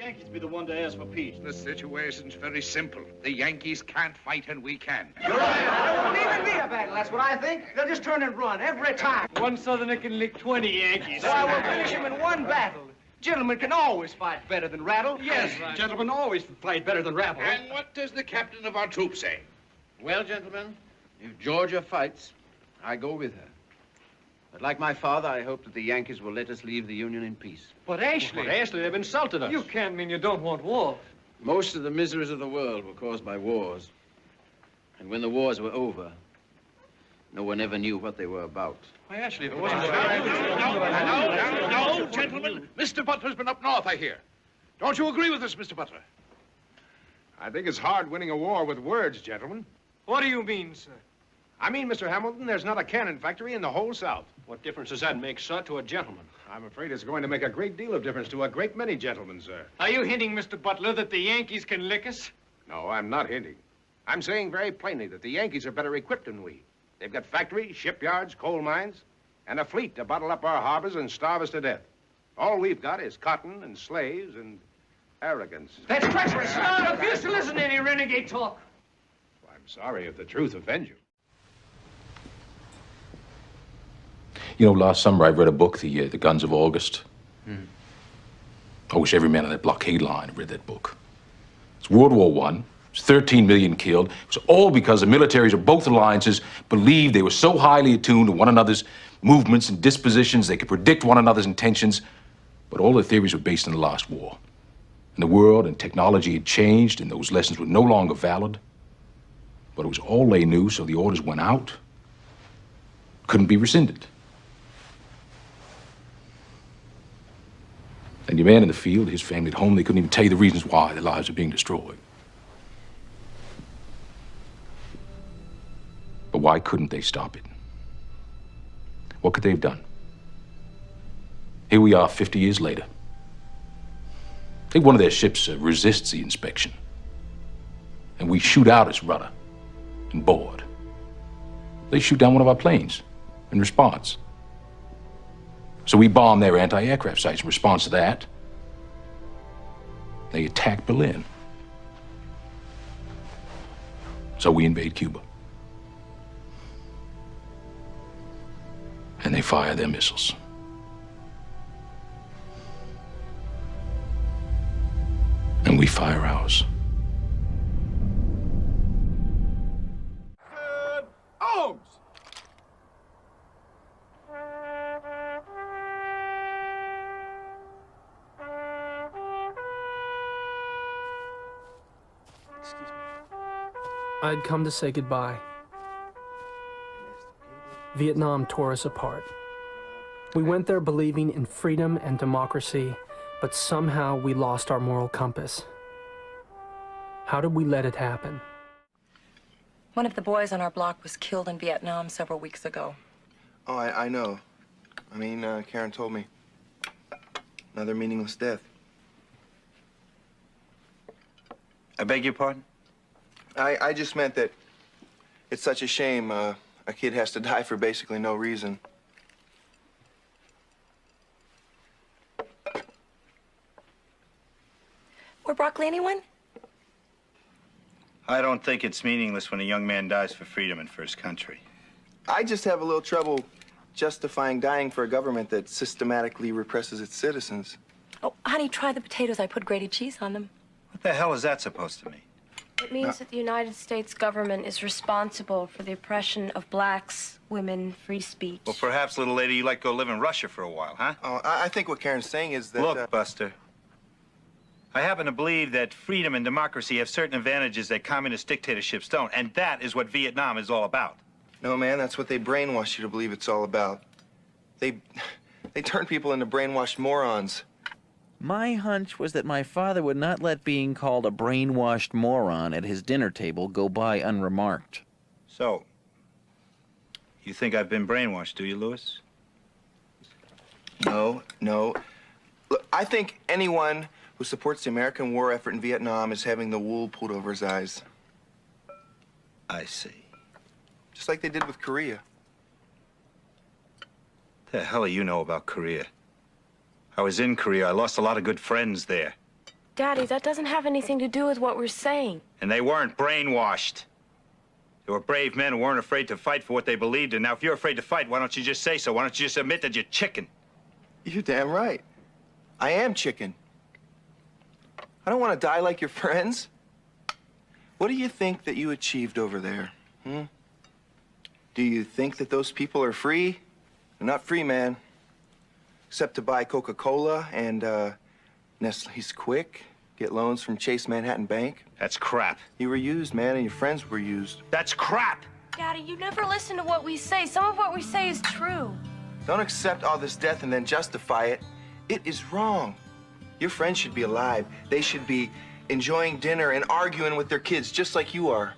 Yankees be the one to ask for peace? The situation's very simple. The Yankees can't fight and we can. You're right. It won't even be a battle, that's what I think. They'll just turn and run every time. One Southerner can lick 20 Yankees. Why, we'll finish him in one battle. Gentlemen can always fight better than rattle. Yes, right. Gentlemen always fight better than rattle. And what does the captain of our troop say? Well, gentlemen, if Georgia fights, I go with her. But like my father, I hope that the Yankees will let us leave the Union in peace. But Ashley... But Ashley, they've insulted us. You can't mean you don't want war. Most of the miseries of the world were caused by wars. And when the wars were over, no one ever knew what they were about. Why, Ashley, if it wasn't... No, gentlemen. Mr. Butler's been up north, I hear. Don't you agree with us, Mr. Butler? I think it's hard winning a war with words, gentlemen. What do you mean, sir? I mean, Mr. Hamilton, there's not a cannon factory in the whole South. What difference does that make, sir, to a gentleman? I'm afraid it's going to make a great deal of difference to a great many gentlemen, sir. Are you hinting, Mr. Butler, that the Yankees can lick us? No, I'm not hinting. I'm saying very plainly that the Yankees are better equipped than we. They've got factories, shipyards, coal mines, and a fleet to bottle up our harbors and starve us to death. All we've got is cotton and slaves and arrogance. That's treacherous, sir. I refuse to listen to any renegade talk. Well, I'm sorry if the truth offends you. You know, last summer I read a book, The Guns of August. I wish every man on that blockade line had read that book. It's World War I. It's 13 million killed. It was all because the militaries of both alliances believed they were so highly attuned to one another's movements and dispositions, they could predict one another's intentions. But all their theories were based on the last war. And the world and technology had changed, and those lessons were no longer valid. But it was all they knew, so the orders went out. Couldn't be rescinded. And your man in the field, his family at home, they couldn't even tell you the reasons why their lives are being destroyed. But why couldn't they stop it? What could they have done? Here we are 50 years later. I think one of their ships resists the inspection. And we shoot out its rudder and board. They shoot down one of our planes in response. So we bomb their anti-aircraft sites in response to that. They attack Berlin. So we invade Cuba. And they fire their missiles. And we fire ours. Holmes! I'd come to say goodbye. Vietnam tore us apart. We went there believing in freedom and democracy, but somehow we lost our moral compass. How did we let it happen? One of the boys on our block was killed in Vietnam several weeks ago. Oh, I know. I mean, Karen told me. Another meaningless death. I beg your pardon? I just meant that it's such a shame a kid has to die for basically no reason. More broccoli, anyone? I don't think it's meaningless when a young man dies for freedom in first country. I just have a little trouble justifying dying for a government that systematically represses its citizens. Oh, honey, try the potatoes. I put grated cheese on them. What the hell is that supposed to mean? It means that the United States government is responsible for the oppression of blacks, women, free speech. Well, perhaps, little lady, you'd like to go live in Russia for a while, huh? Oh, I think what Karen's saying is that... Look, Buster, I happen to believe that freedom and democracy have certain advantages that communist dictatorships don't, and that is what Vietnam is all about. No, man, that's what they brainwash you to believe it's all about. They turn people into brainwashed morons. My hunch was that my father would not let being called a brainwashed moron at his dinner table go by unremarked. So, you think I've been brainwashed, do you, Louis? No. Look, I think anyone who supports the American war effort in Vietnam is having the wool pulled over his eyes. I see. Just like they did with Korea. The hell do you know about Korea? I was in Korea. I lost a lot of good friends there. Daddy, that doesn't have anything to do with what we're saying. And they weren't brainwashed. They were brave men who weren't afraid to fight for what they believed in. Now, if you're afraid to fight, why don't you just say so? Why don't you just admit that you're chicken? You're damn right. I am chicken. I don't want to die like your friends. What do you think that you achieved over there? Do you think that those people are free? They're not free, man. Except to buy Coca-Cola and Nestle's Quick, get loans from Chase Manhattan Bank. That's crap. You were used, man, and your friends were used. That's crap! Daddy, you never listen to what we say. Some of what we say is true. Don't accept all this death and then justify it. It is wrong. Your friends should be alive. They should be enjoying dinner and arguing with their kids just like you are.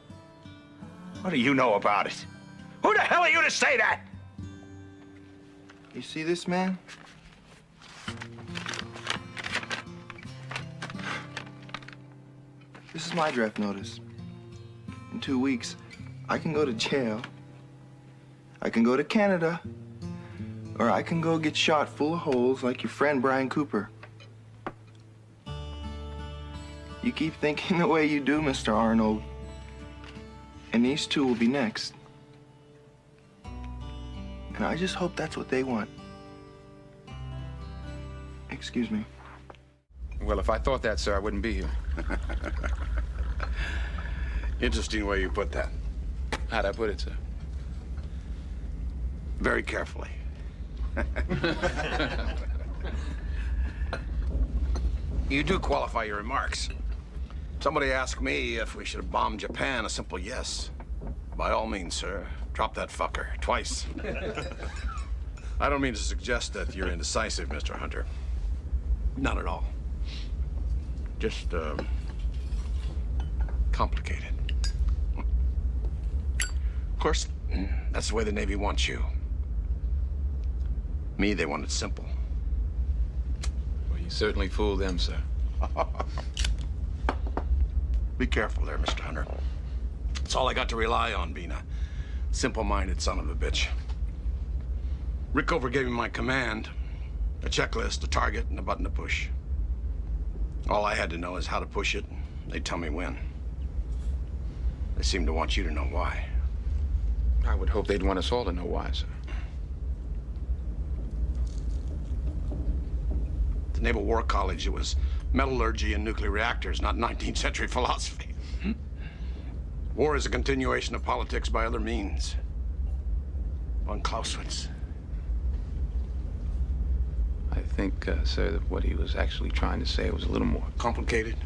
What do you know about it? Who the hell are you to say that? You see this, man? This is my draft notice. In 2 weeks, I can go to jail. I can go to Canada. Or I can go get shot full of holes like your friend Brian Cooper. You keep thinking the way you do, Mr. Arnold. And these two will be next. And I just hope that's what they want. Excuse me. Well, if I thought that, sir, I wouldn't be here. Interesting way you put that. How'd I put it, sir? Very carefully. You do qualify your remarks. Somebody asked me if we should have bombed Japan. A simple yes. By all means, sir. Drop that fucker. Twice. I don't mean to suggest that you're indecisive, Mr. Hunter. Not at all. Just, complicated. Of course, that's the way the Navy wants you. Me, they want it simple. Well, you certainly fooled them, sir. Be careful there, Mr. Hunter. It's all I got to rely on, being a simple-minded son of a bitch. Rickover gave me my command, a checklist, a target, and a button to push. All I had to know is how to push it, and they'd tell me when. They seem to want you to know why. I would hope they'd want us all to know why, sir. At the Naval War College, it was metallurgy and nuclear reactors, not 19th century philosophy. War is a continuation of politics by other means. Von Clausewitz. I think, sir, that what he was actually trying to say was a little more complicated.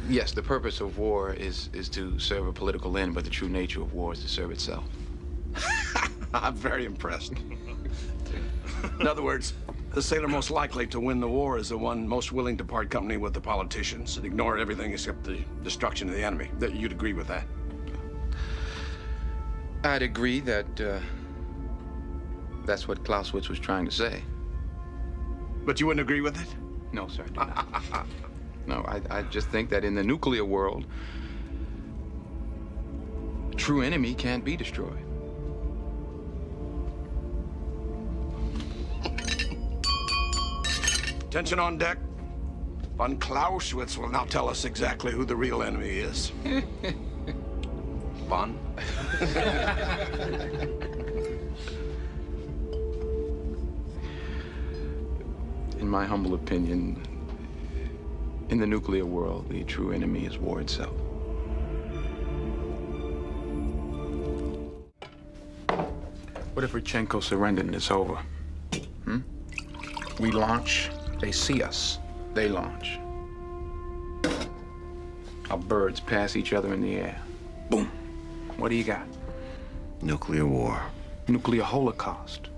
Yes, the purpose of war is to serve a political end, but the true nature of war is to serve itself. I'm very impressed. In other words, the sailor most likely to win the war is the one most willing to part company with the politicians and ignore everything except the destruction of the enemy. That you'd agree with that? I'd agree that that's what Clausewitz was trying to say. But you wouldn't agree with it? No, sir, I do not. No, I just think that in the nuclear world, a true enemy can't be destroyed. Attention on deck. Von Clausewitz will now tell us exactly who the real enemy is. Von? In my humble opinion, in the nuclear world, the true enemy is war itself. What if Rodchenko surrendered and it's over? We launch, they see us. They launch. Our birds pass each other in the air. Boom. What do you got? Nuclear war. Nuclear holocaust.